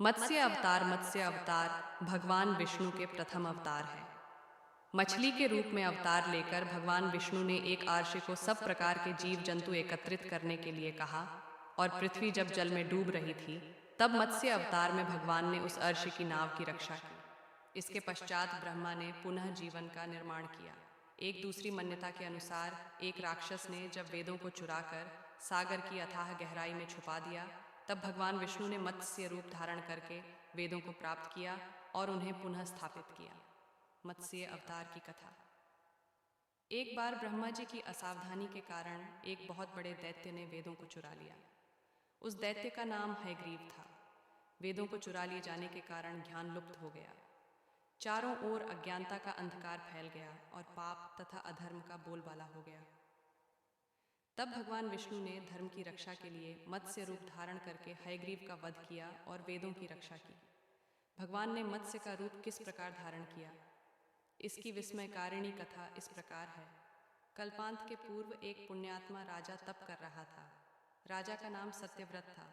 मत्स्य अवतार भगवान विष्णु के प्रथम अवतार है। मछली के रूप में अवतार लेकर भगवान विष्णु ने एक आर्षि को सब प्रकार के जीव जंतु एकत्रित करने के लिए कहा, और पृथ्वी जब जल में डूब रही थी तब मत्स्य अवतार में भगवान ने उस अर्षि की नाव की रक्षा की। इसके पश्चात ब्रह्मा ने पुनः जीवन का निर्माण किया। एक दूसरी मान्यता के अनुसार एक राक्षस ने जब वेदों को चुराकर सागर की अथाह गहराई में छुपा दिया, तब भगवान विष्णु ने मत्स्य रूप धारण करके वेदों को प्राप्त किया और उन्हें पुनः स्थापित किया। मत्स्य अवतार की कथा। एक बार ब्रह्मा जी की असावधानी के कारण एक बहुत बड़े दैत्य ने वेदों को चुरा लिया। उस दैत्य का नाम हयग्रीव था। वेदों को चुरा लिए जाने के कारण ज्ञान लुप्त हो गया। चारों ओर अज्ञानता का अंधकार फैल गया और पाप तथा अधर्म का बोलबाला हो गया। तब भगवान विष्णु ने धर्म की रक्षा के लिए मत्स्य रूप धारण करके हयग्रीव का वध किया और वेदों की रक्षा की। भगवान ने मत्स्य का रूप किस प्रकार धारण किया, इसकी विस्मयकारिणी कथा इस प्रकार है। कल्पांत के पूर्व एक पुण्यात्मा राजा तप कर रहा था। राजा का नाम सत्यव्रत था।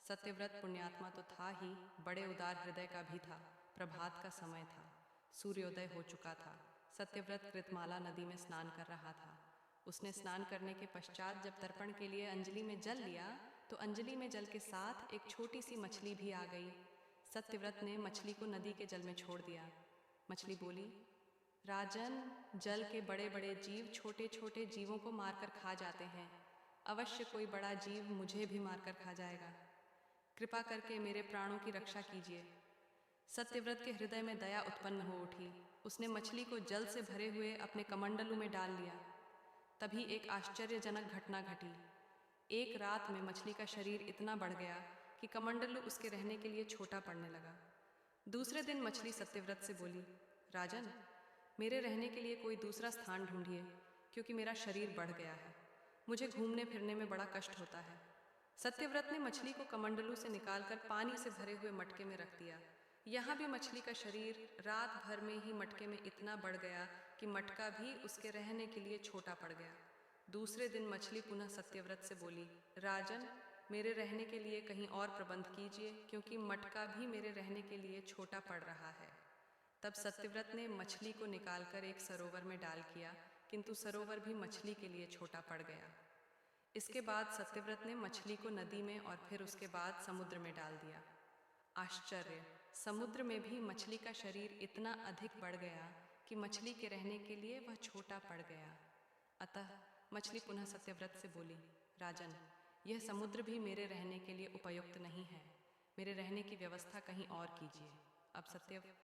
सत्यव्रत पुण्यात्मा तो था ही, बड़े उदार हृदय का भी था। प्रभात का समय था, सूर्योदय हो चुका था। सत्यव्रत कृतमाला नदी में स्नान कर रहा था। उसने स्नान करने के पश्चात जब तर्पण के लिए अंजलि में जल लिया तो अंजलि में जल के साथ एक छोटी सी मछली भी आ गई। सत्यव्रत ने मछली को नदी के जल में छोड़ दिया। मछली बोली, राजन, जल के बड़े बड़े जीव छोटे छोटे जीवों को मारकर खा जाते हैं। अवश्य कोई बड़ा जीव मुझे भी मारकर खा जाएगा। कृपा करके मेरे प्राणों की रक्षा कीजिए। सत्यव्रत के हृदय में दया उत्पन्न हो उठी। उसने मछली को जल से भरे हुए अपने कमंडलू में डाल लिया। तभी एक आश्चर्यजनक घटना घटी। एक रात में मछली का शरीर इतना बढ़ गया कि कमंडलू उसके रहने के लिए छोटा पड़ने लगा। दूसरे दिन मछली सत्यव्रत से बोली, राजन, मेरे रहने के लिए कोई दूसरा स्थान ढूंढिए, क्योंकि मेरा शरीर बढ़ गया है। मुझे घूमने फिरने में बड़ा कष्ट होता है। सत्यव्रत ने मछली को कमंडलू से निकालकर पानी से भरे हुए मटके में रख दिया। यहाँ भी मछली का शरीर रात भर में ही मटके में इतना बढ़ गया कि मटका भी उसके रहने के लिए छोटा पड़ गया। दूसरे दिन मछली पुनः सत्यव्रत से बोली, राजन, मेरे रहने के लिए कहीं और प्रबंध कीजिए, क्योंकि मटका भी मेरे रहने के लिए छोटा पड़ रहा है। तब सत्यव्रत ने मछली को निकालकर एक सरोवर में डाल किया, किंतु सरोवर भी मछली के लिए छोटा पड़ गया। इसके बाद सत्यव्रत ने मछली को नदी में और फिर उसके बाद समुद्र में डाल दिया। आश्चर्य! समुद्र में भी मछली का शरीर इतना अधिक बढ़ गया कि मछली के रहने के लिए वह छोटा पड़ गया। अतः मछली पुनः सत्यव्रत से बोली, राजन, यह समुद्र भी मेरे रहने के लिए उपयुक्त नहीं है। मेरे रहने की व्यवस्था कहीं और कीजिए। अब सत्यव्रत